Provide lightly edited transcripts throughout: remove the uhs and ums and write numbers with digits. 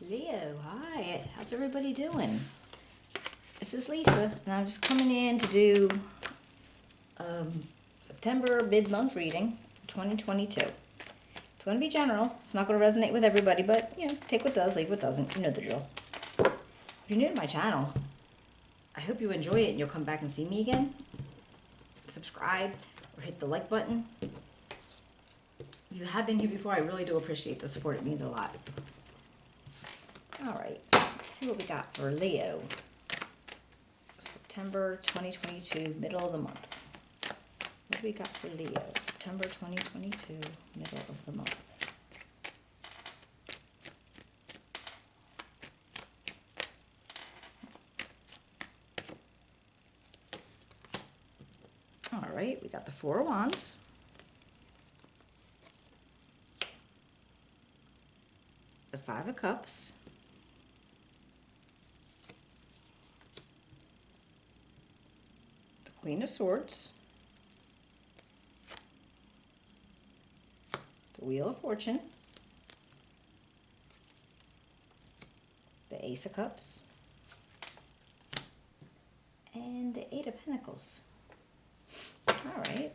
Leo, hi. How's everybody doing? This is Lisa, and I'm just coming in to do September mid-month reading, 2022. It's going to be general. It's not going to resonate with everybody, but, take what does, leave what doesn't. You know the drill. If you're new to my channel, I hope you enjoy it and you'll come back and see me again. Subscribe or hit the like button. If you have been here before, I really do appreciate the support. It means a lot. All right, let's see what we got for Leo. September 2022, middle of the month. What do we got for Leo? September 2022, middle of the month. All right, we got the Four of Wands. The Five of Cups. Queen of Swords, the Wheel of Fortune, the Ace of Cups, and the Eight of Pentacles. All right,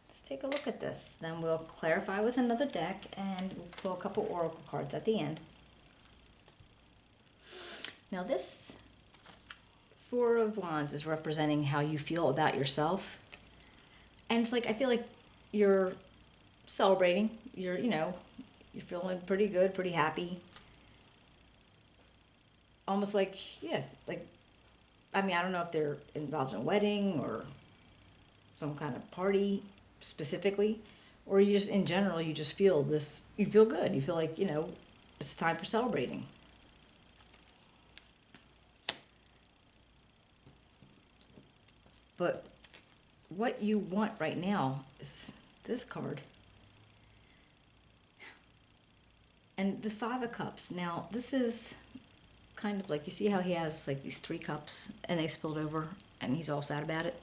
let's take a look at this. Then we'll clarify with another deck and we'll pull a couple oracle cards at the end. Now this Four of Wands is representing how you feel about yourself. And it's like, I feel like you're celebrating. You're feeling pretty good, pretty happy. Almost like, I don't know if they're involved in a wedding or some kind of party specifically, or you just, in general, you just feel this, you feel good. You feel like, it's time for celebrating. But what you want right now is this card. And the Five of Cups. Now, this is kind of like, you see how he has like these three cups and they spilled over and he's all sad about it?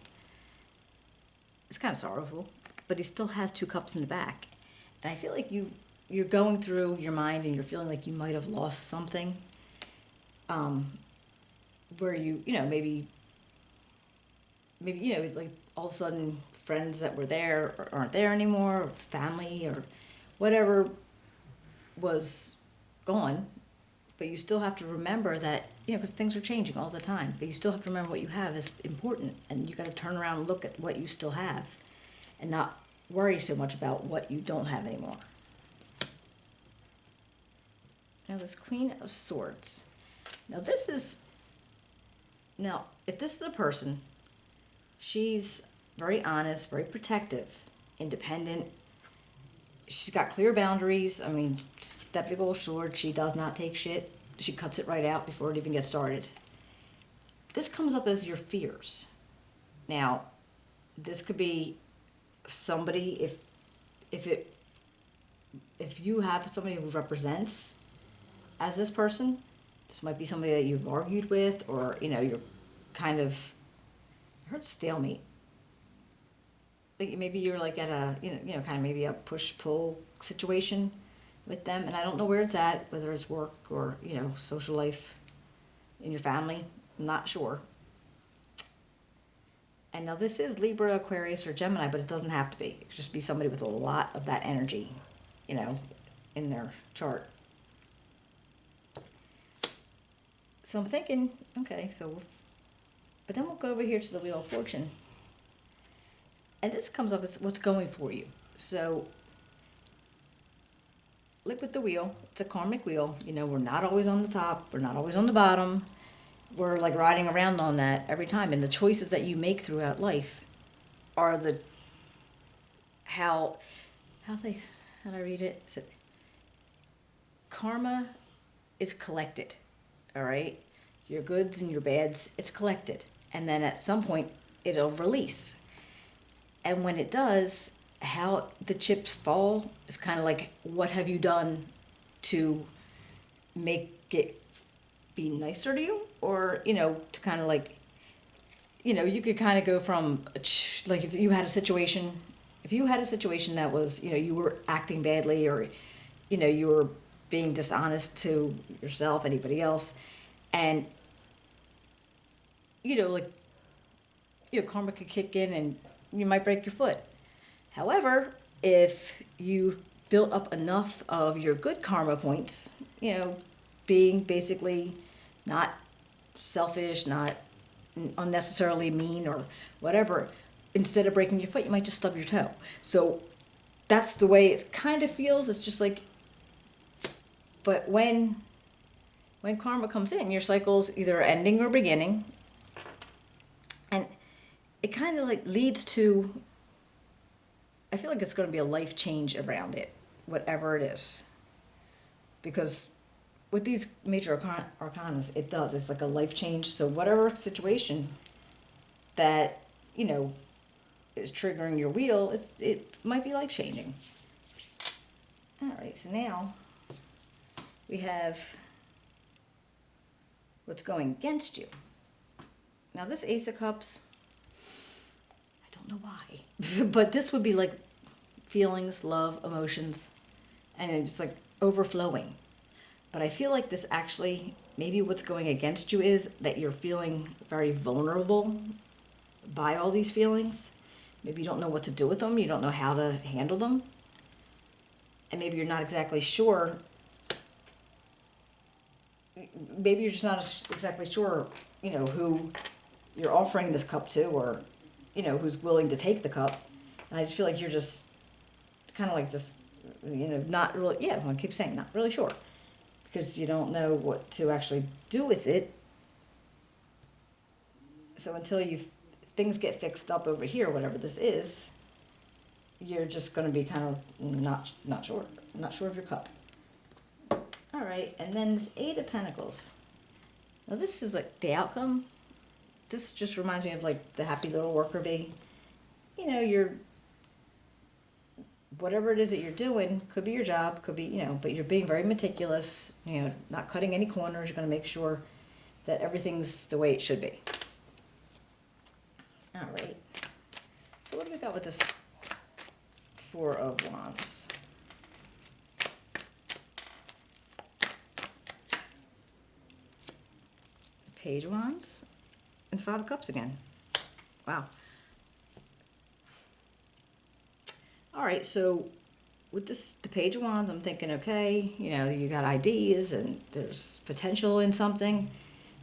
It's kind of sorrowful, but he still has two cups in the back. And I feel like you're going through your mind and you're feeling like you might have lost something. Where maybe like all of a sudden friends that were there aren't there anymore, or family or whatever was gone. But you still have to remember that, because things are changing all the time, but you still have to remember what you have is important, and you got to turn around and look at what you still have and not worry so much about what you don't have anymore. Now this Queen of Swords. Now if this is a person, she's very honest, very protective, independent. She's got clear boundaries. That big old sword, she does not take shit. She cuts it right out before it even gets started. This comes up as your fears. Now, this could be somebody, if you have somebody who represents as this person, this might be somebody that you've argued with, or, you're kind of, I heard stalemate. Like maybe you're like at a, kind of maybe a push-pull situation with them. And I don't know where it's at, whether it's work or, social life in your family. I'm not sure. And now this is Libra, Aquarius, or Gemini, but it doesn't have to be. It could just be somebody with a lot of that energy, in their chart. So I'm thinking, okay, but then we'll go over here to the Wheel of Fortune. And this comes up as what's going for you. So, like with the wheel, it's a karmic wheel. We're not always on the top. We're not always on the bottom. We're like riding around on that every time. And the choices that you make throughout life are how do I read it? Is it karma is collected, all right? Your goods and your bads, it's collected. And then at some point, it'll release. And when it does, how the chips fall is kind of like, what have you done to make it be nicer to you? Or, to kind of like, you could kind of go from, like if you had a situation that was, you were acting badly, or, you were being dishonest to yourself, anybody else, and like karma could kick in and you might break your foot. However, if you built up enough of your good karma points, being basically not selfish, not unnecessarily mean or whatever, instead of breaking your foot, you might just stub your toe. So that's the way it kind of feels. It's just like, but when karma comes in, your cycle's either ending or beginning, and it kind of like leads to, I feel like it's going to be a life change around it, whatever it is. Because with these major arcanas, it does. It's like a life change. So whatever situation that, is triggering your wheel, it might be life changing. All right, so now we have what's going against you. Now this Ace of Cups, I don't know why, but this would be like feelings, love, emotions, and it's just like overflowing. But I feel like this actually, maybe what's going against you is that you're feeling very vulnerable by all these feelings. Maybe you don't know what to do with them. You don't know how to handle them. And maybe you're not exactly sure. Maybe you're just not exactly sure, who you're offering this cup to, or, who's willing to take the cup. And I just feel like you're just kind of like just, not really, I keep saying not really sure. Because you don't know what to actually do with it. So until things get fixed up over here, whatever this is, you're just going to be kind of not sure of your cup. All right, and then this Eight of Pentacles. Now this is like the outcome. This just reminds me of like the happy little worker bee. You're, whatever it is that you're doing, could be your job, could be, but you're being very meticulous, not cutting any corners. You're going to make sure that everything's the way it should be. All right. So what do we got with this Four of Wands? Page of Wands and Five of Cups again. Wow. All right, so with the Page of Wands, I'm thinking, okay, you got ideas and there's potential in something.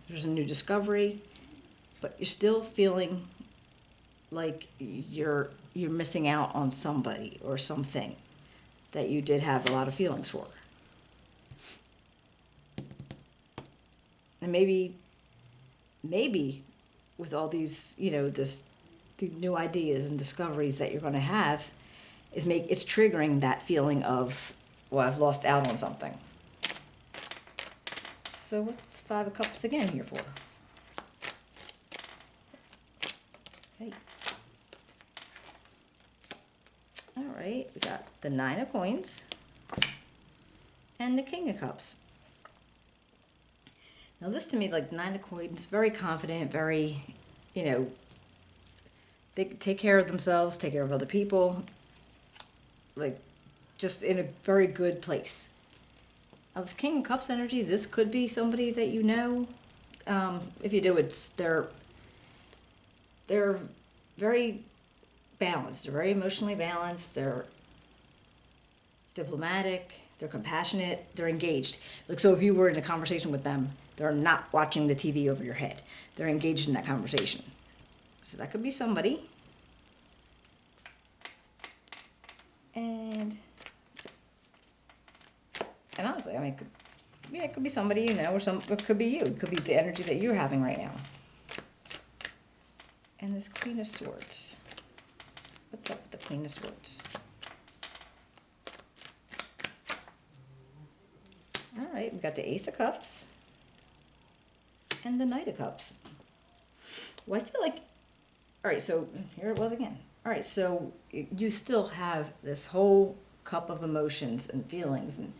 There's a new discovery, but you're still feeling like you're missing out on somebody or something that you did have a lot of feelings for. And maybe with all these, the new ideas and discoveries that you're going to have, it's triggering that feeling of, well, I've lost out on something. So what's Five of Cups again here for? Okay. All right, we got the Nine of Coins and the King of Cups. Now this to me, like Nine of Coins, very confident, very, they take care of themselves, take care of other people, like just in a very good place. Now this King of Cups energy, this could be somebody that you know. If you do, they're very balanced. They're very emotionally balanced. They're diplomatic. They're compassionate. They're engaged. Like, so if you were in a conversation with them, they're not watching the TV over your head. They're engaged in that conversation. So that could be somebody. And honestly, I mean, it could be somebody or it could be you. It could be the energy that you're having right now. And this Queen of Swords. What's up with the Queen of Swords? All right, we've got the Ace of Cups and the Knight of Cups. Well, I feel like, all right, so here it was again. All right, so you still have this whole cup of emotions and feelings and,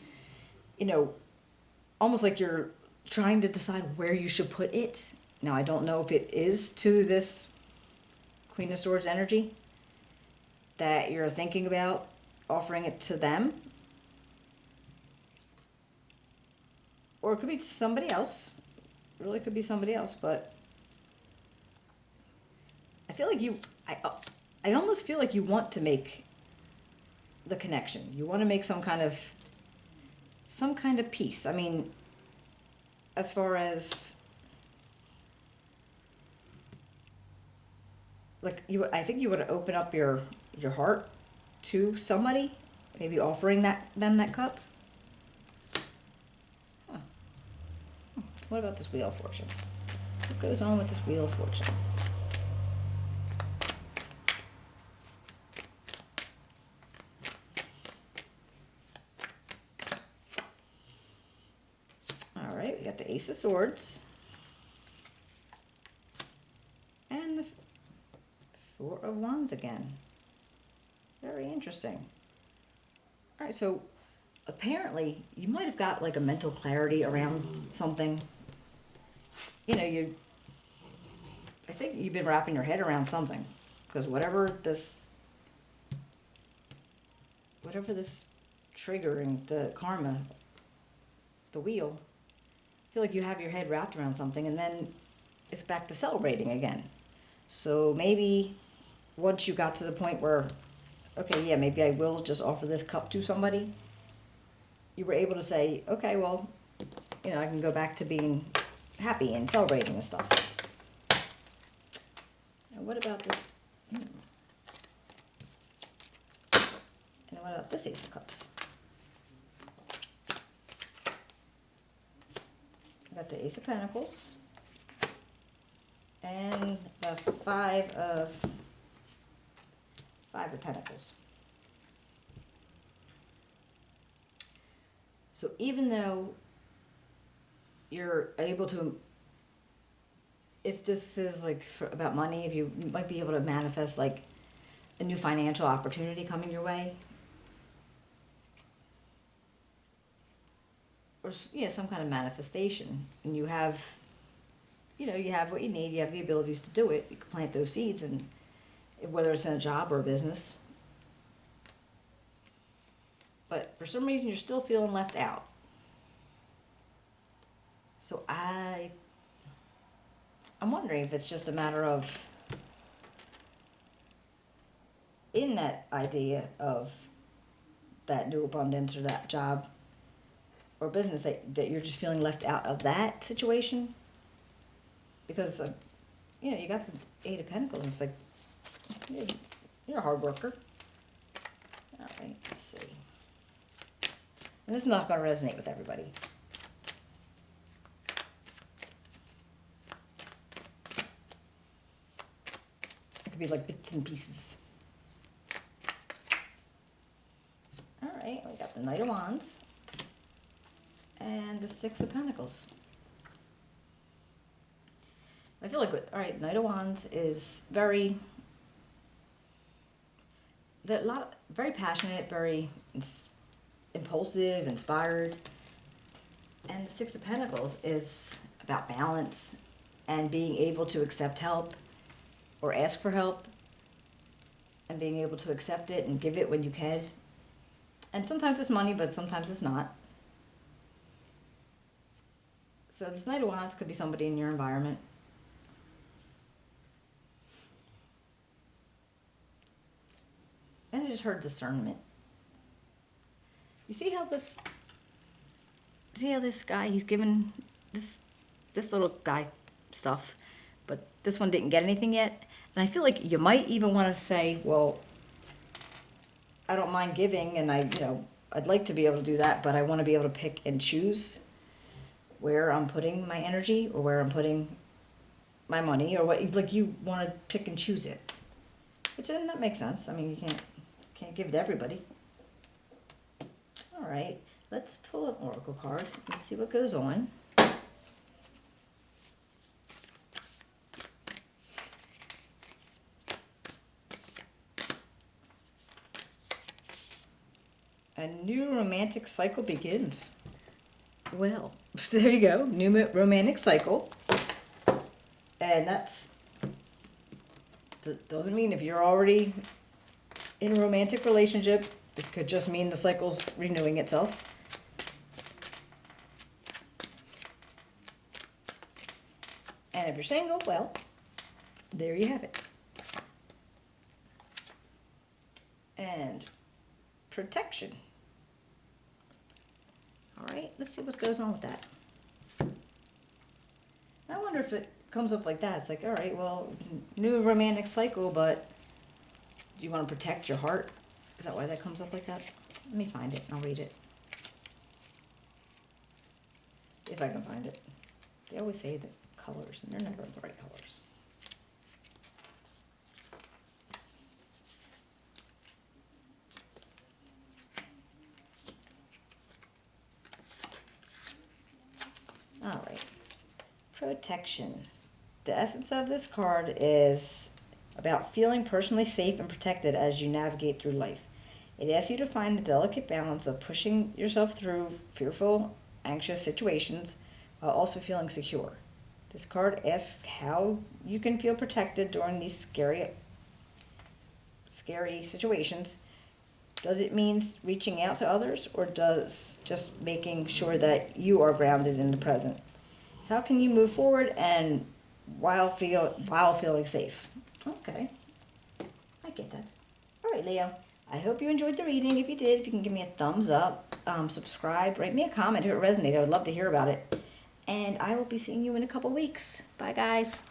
almost like you're trying to decide where you should put it. Now, I don't know if it is to this Queen of Swords energy that you're thinking about offering it to them. Or it could be somebody else. It really could be somebody else, but I feel like I almost feel like you want to make the connection. You want to make some kind of peace. I mean, as far as like I think you would open up your heart to somebody, maybe offering them that cup. Huh. What about this Wheel of Fortune? What goes on with this Wheel of Fortune? All right, we got the Ace of Swords and the Four of Wands again. Very interesting. All right, so apparently you might have got like a mental clarity around something. You know, I think you've been wrapping your head around something, because whatever this triggering the karma, the wheel, I feel like you have your head wrapped around something, and then it's back to celebrating again. So maybe once you got to the point where, okay, yeah, maybe I will just offer this cup to somebody, you were able to say, okay, well, you know, I can go back to being happy and celebrating and stuff. Now, what about this? And what about this Ace of Cups? I got the Ace of Pentacles and the Five of Pentacles. So even though you're able to, if this is like about money, if you might be able to manifest like a new financial opportunity coming your way, or yeah, some kind of manifestation, and you have, you know, you have what you need, you have the abilities to do it, you can plant those seeds, and whether it's in a job or a business. But for some reason you're still feeling left out. So I'm wondering if it's just a matter of, in that idea of that new abundance or that job or business, that you're just feeling left out of that situation. Because, you know, you got the Eight of Pentacles, and it's like, you're a hard worker. All right, let's see. And this is not going to resonate with everybody. It could be like bits and pieces. All right, we got the Knight of Wands and the Six of Pentacles. I feel like, all right, Knight of Wands is very passionate, very impulsive, inspired. And the Six of Pentacles is about balance and being able to accept help or ask for help, and being able to accept it and give it when you can. And sometimes it's money, but sometimes it's not. So this Knight of Wands could be somebody in your environment. And I just heard discernment. You see how this guy, he's given this little guy stuff, but this one didn't get anything yet. And I feel like you might even want to say, well, I don't mind giving, and I'd like to be able to do that, but I want to be able to pick and choose where I'm putting my energy or where I'm putting my money, or what, like, you want to pick and choose it. Which, then that makes sense. I mean, you can't give it to everybody. All right, let's pull an oracle card and see what goes on. A new romantic cycle begins. Well, there you go, new romantic cycle. And that doesn't mean if you're already in a romantic relationship. It could just mean the cycle's renewing itself. And if you're single, well, there you have it. And protection. All right, let's see what goes on with that. I wonder if it comes up like that. It's like, all right, well, new romantic cycle, but do you want to protect your heart? Is that why that comes up like that? Let me find it and I'll read it. If I can find it. They always say the colors, and they're never the right colors. All right. Protection. The essence of this card is about feeling personally safe and protected as you navigate through life. It asks you to find the delicate balance of pushing yourself through fearful, anxious situations while also feeling secure. This card asks how you can feel protected during these scary situations. Does it mean reaching out to others, or does just making sure that you are grounded in the present? How can you move forward and while feeling safe? Okay, I get that. All right, Leo. I hope you enjoyed the reading. If you did, if you can give me a thumbs up, subscribe, write me a comment if it resonated. I would love to hear about it. And I will be seeing you in a couple weeks. Bye, guys.